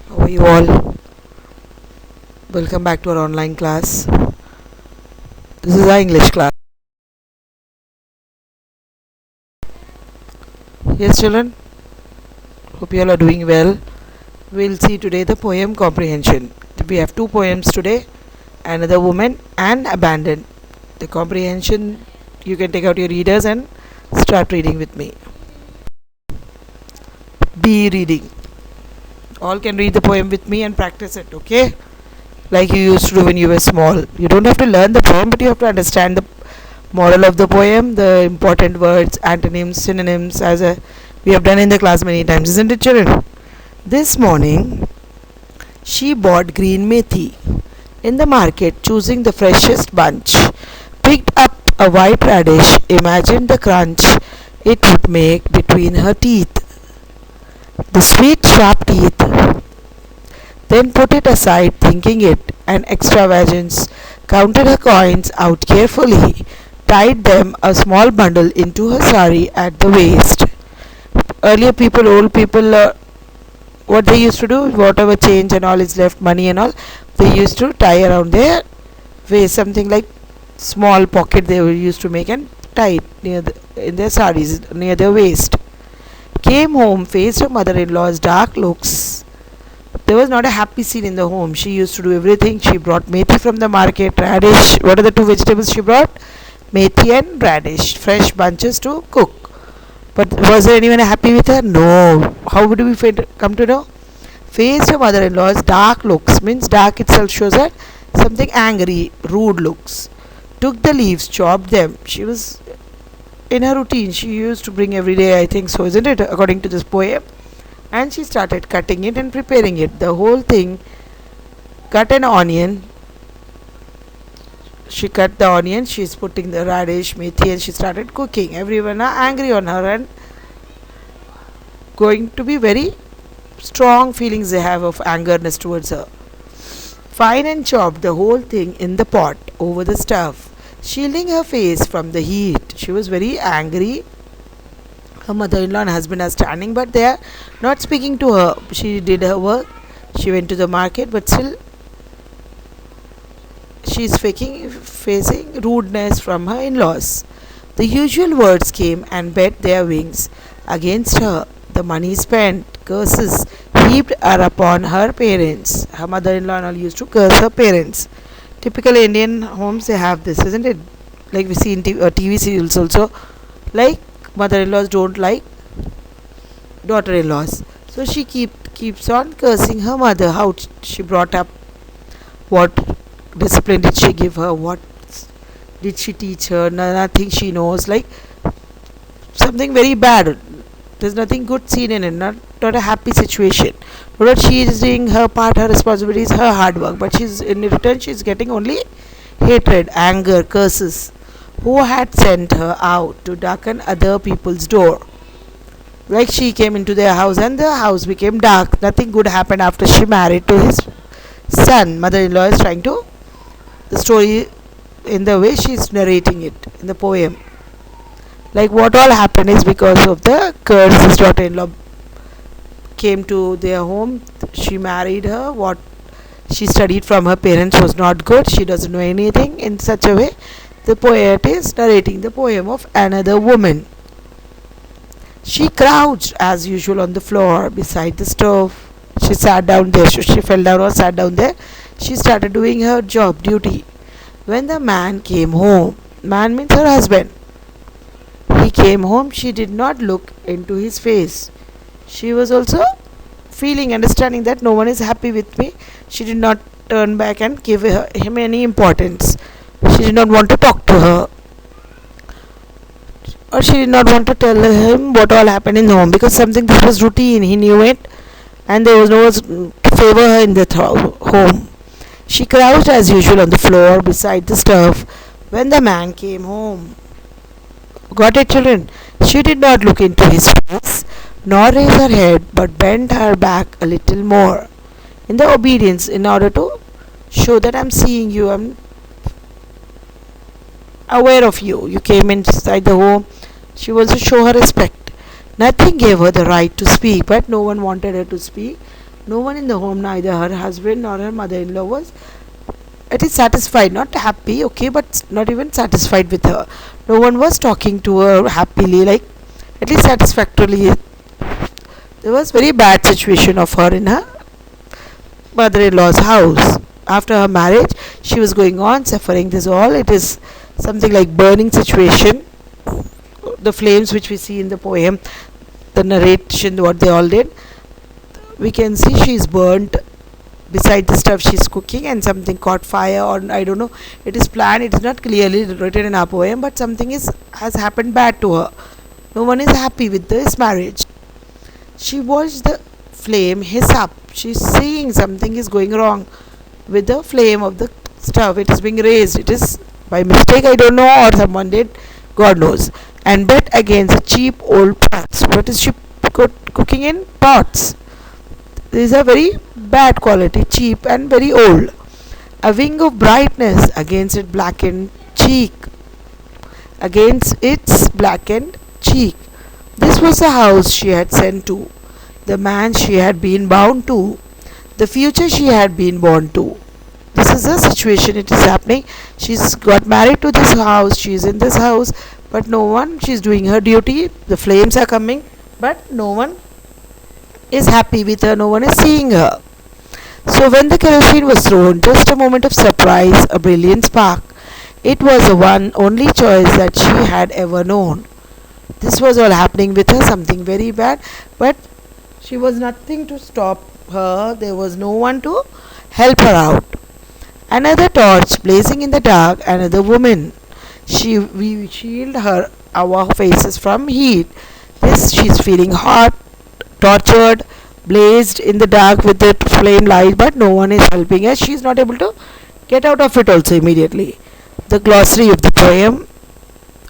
How are you all? Welcome back to our online class. This is our English class. Yes, children. Hope you all are doing well. We'll see today the poem comprehension. We have two poems today: Another Woman and Abandoned. The comprehension, you can take out your readers and start reading with me. Be reading. All can read the poem with me and practice it, okay? Like you used to do when you were small. You don't have to learn the poem, but you have to understand the moral of the poem, the important words, antonyms, synonyms, we have done in the class many times, isn't it, children? This morning, she bought green methi in the market, choosing the freshest bunch. Picked up a white radish, imagined the crunch it would make between her teeth, the sweet, sharp teeth. Then put it aside, thinking it an extravagance, counted her coins out carefully, tied them a small bundle into her sari at the waist. Earlier people, old people, what they used to do, whatever change and all is left, money and all, they used to tie around their waist, something like small pocket they used to make and tie it in their saris near their waist. Came home, faced her mother-in-law's dark looks. There was not a happy scene in the home. She used to do everything. She brought methi from the market, radish. What are the two vegetables she brought? Methi and radish, fresh bunches to cook. But was there anyone happy with her? No. How would we come to know? Faced her mother-in-law's dark looks, means dark itself shows her something angry, rude looks. Took the leaves, chopped them. She was in her routine. She used to bring every day, I think so, isn't it? According to this poem. And she started cutting it and preparing it. The whole thing. Cut an onion. She cut the onion. She's putting the radish, methi, and she started cooking. Everyone are angry on her and going to be very strong feelings they have of angerness towards her. Fine and chopped the whole thing in the pot over the stove, shielding her face from the heat. She was very angry. Her mother-in-law and husband are standing, but they are not speaking to her. She did her work. She went to the market, but still she is facing rudeness from her in-laws. The usual words came and bet their wings against her. The money spent, curses heaped are upon her parents. Her mother-in-law and all used to curse her parents. Typical Indian homes, they have this, isn't it? Like we see in TV serials also. Like mother-in-laws don't like daughter-in-laws, so she keeps on cursing her mother. How she brought up, what discipline did she give her, what did she teach her? Nothing she knows, like something very bad. There's nothing good seen in it, not a happy situation. But she is doing her part, her responsibilities, her hard work, but she's in return she's getting only hatred, anger, curses. Who had sent her out to darken other people's door? Like she came into their house and the house became dark. Nothing good happened after she married to his son. Mother-in-law is trying to the story in the way she's narrating it in the poem. Like what all happened is because of the curse. His daughter-in-law came to their home. She married her. What she studied from her parents was not good. She doesn't know anything. In such a way, the poet is narrating the poem of Another Woman. She crouched as usual on the floor beside the stove. She sat down there. She fell down or sat down there. She started doing her job duty. When the man came home, man means her husband. He came home. She did not look into his face. She was also feeling, understanding that no one is happy with me. She did not turn back and give him any importance. She did not want to talk to her, or she did not want to tell him what all happened in the home, because something this was routine, he knew it, and there was no one to favor her in the home. She crouched as usual on the floor beside the stove when the man came home. Got it, children? She did not look into his face nor raise her head, but bent her back a little more in the obedience, in order to show that I'm seeing you, I'm aware of you. You came inside the home. She wants to show her respect. Nothing gave her the right to speak, but no one wanted her to speak. No one in the home, neither her husband nor her mother-in-law, was at least satisfied, not happy, okay, but not even satisfied with her. No one was talking to her happily, like at least satisfactorily. There was very bad situation of her in her mother-in-law's house. After her marriage, she was going on suffering this all. It is something like burning situation. The flames which we see in the poem, the narration, what they all did, we can see she is burnt beside the stuff she's cooking, and something caught fire, or I don't know, it is planned, it is not clearly written in our poem, but something is has happened bad to her. No one is happy with this marriage. She watched the flame hiss up. She's seeing something is going wrong with the flame of the stove. It is being raised. It is by mistake, I don't know, or someone did, God knows. And bet against the cheap old pots. What is she cooking in? Pots. These are very bad quality, cheap and very old. A wing of brightness against its blackened cheek. Against its blackened cheek. This was the house she had sent to, the man she had been bound to, the future she had been born to. This is the situation, it is happening. She's got married to this house, she's in this house, but no one, she's doing her duty, the flames are coming, but no one is happy with her, no one is seeing her. So when the kerosene was thrown, just a moment of surprise, a brilliant spark. It was the one only choice that she had ever known. This was all happening with her, something very bad, but she was nothing to stop her. There was no one to help her out. Another torch blazing in the dark, another woman. We shield her our faces from heat. This she's feeling hot, tortured, blazed in the dark with the flame light, but no one is helping her. She is not able to get out of it also immediately. The glossary of the poem.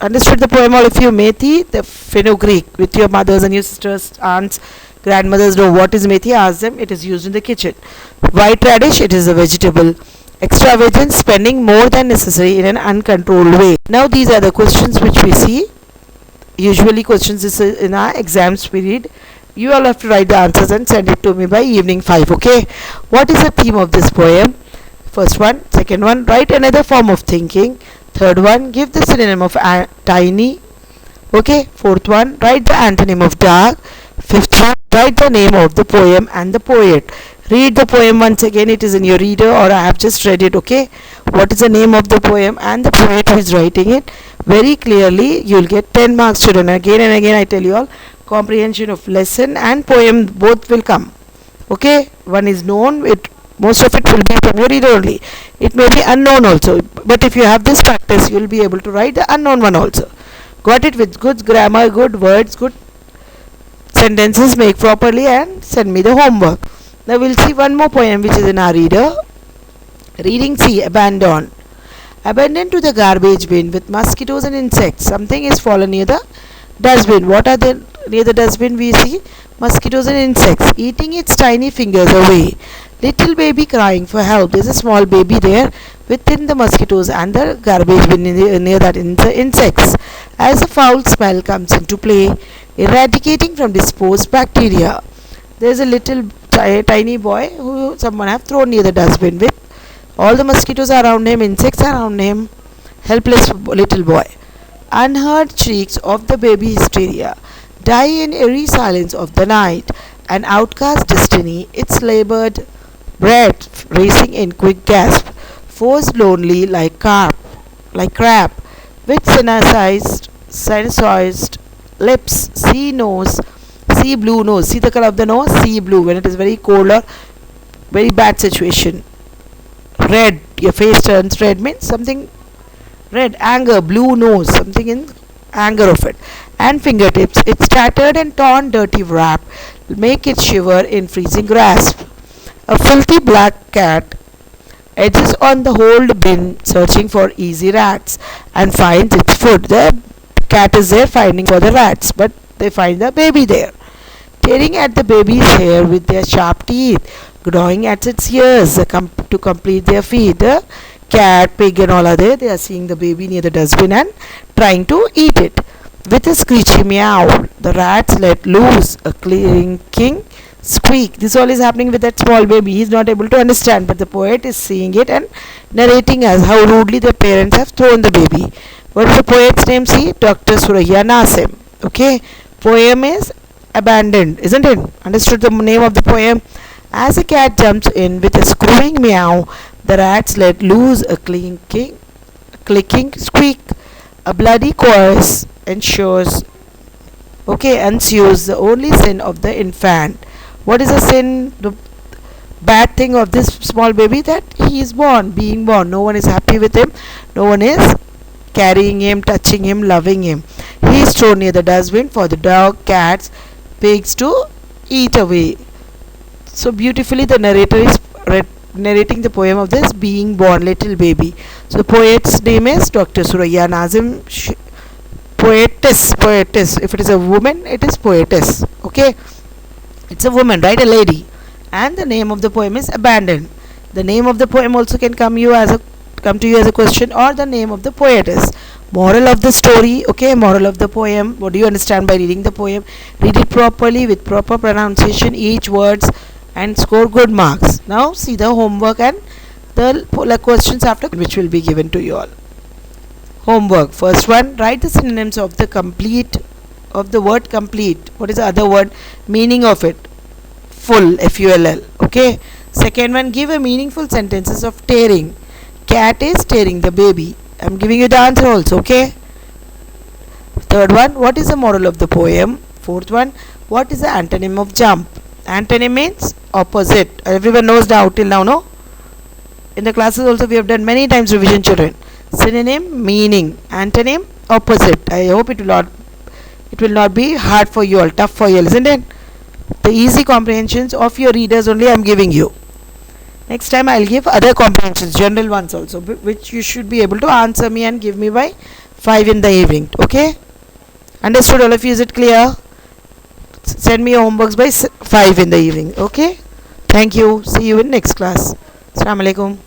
Understood the poem all of you? Methi, the fenugreek, with your mothers and your sisters, aunts, grandmothers know what is methi, ask them. It is used in the kitchen. White radish, it is a vegetable. Extravagance, spending more than necessary in an uncontrolled way. Now these are the questions which we see. Usually questions is in our exams period. You all have to write the answers and send it to me by evening 5, okay? What is the theme of this poem? First one. Second one, write another form of thinking. Third one, give the synonym of tiny. Okay. Fourth one, write the antonym of dark. Fifth one, write the name of the poem and the poet. Read the poem once again, it is in your reader, or I have just read it, okay? What is the name of the poem and the poet who is writing it? Very clearly, you will get 10 marks, children. Again and again I tell you all, comprehension of lesson and poem both will come. Okay? One is known, most of it will be from your reader only. It may be unknown also, but if you have this practice, you will be able to write the unknown one also. Got it? With good grammar, good words, good sentences, make properly and send me the homework. Now we'll see one more poem which is in our reader. Reading C. Abandon. Abandoned to the garbage bin with mosquitoes and insects. Something is fallen near the dustbin. What are the near the dustbin? We see mosquitoes and insects eating its tiny fingers away. Little baby crying for help. There's a small baby there within the mosquitoes and the garbage bin near that in the insects. As a foul smell comes into play, eradicating from disposed bacteria. There's a little tiny boy who someone have thrown near the dustbin with all the mosquitoes around him, insects around him. Helpless little boy. Unheard shrieks of the baby hysteria die in eerie silence of the night. An outcast destiny, its labored breath racing in quick gasp, forced lonely like crab, with sinusoized lips, sea nose, sea blue nose. See the color of the nose? Sea blue when it is very cold or very bad situation. Red, your face turns red means something red, anger, blue nose, something in anger of it. And fingertips, its tattered and torn dirty wrap, make it shiver in freezing grasp. A filthy black cat edges on the old bin searching for easy rats and finds its food. The cat is there finding for the rats, but they find the baby there. Tearing at the baby's hair with their sharp teeth, gnawing at its ears to complete their feed. The cat, pig and all are there. They are seeing the baby near the dustbin and trying to eat it. With a screechy meow, the rats let loose a clinking squeak. This all is happening with that small baby. He is not able to understand, but the poet is seeing it and narrating us how rudely the parents have thrown the baby. What is the poet's name? See, Dr. Suraya Nasim. Okay, poem is abandoned, isn't it? Understood the name of the poem? As a cat jumps in with a screaming meow, the rats let loose a clicking squeak. A bloody chorus ensures, ensues the only sin of the infant. What is the sin? The bad thing of this small baby, that he is being born. No one is happy with him. No one is carrying him, touching him, loving him. He is thrown near the dustbin for the dog, cats, pigs to eat away. So beautifully the narrator is narrating the poem of this being born little baby. So the poet's name is Dr. Suraya Nazim. Poetess. If it is a woman, it is poetess. Okay, it's a woman, right? A lady. And the name of the poem is Abandoned. The name of the poem also can come to you as a question, or the name of the poetess. Moral of the story. Okay, moral of the poem. What do you understand by reading the poem? Read it properly with proper pronunciation, each words, and score good marks. Now see the homework and the questions after, which will be given to you all. Homework. First one, write the synonyms of the word complete. What is the other word? Meaning of it. Full, Full. Okay. Second one, give a meaningful sentences of tearing. Cat is tearing the baby. I'm giving you the answer also. Okay. Third one, what is the moral of the poem? Fourth one, what is the antonym of jump? Antonym means opposite. Everyone knows now till now, no? In the classes also we have done many times revision, children. Synonym, meaning. Antonym, opposite. I hope it will not be hard for you all, tough for you all, isn't it? The easy comprehensions of your readers only I am giving you. Next time I will give other comprehensions, general ones also, which you should be able to answer me and give me by 5 in the evening. Okay? Understood all of you? Is it clear? Send me your homeworks by 5 in the evening. Okay? Thank you. See you in next class. Assalamu alaikum.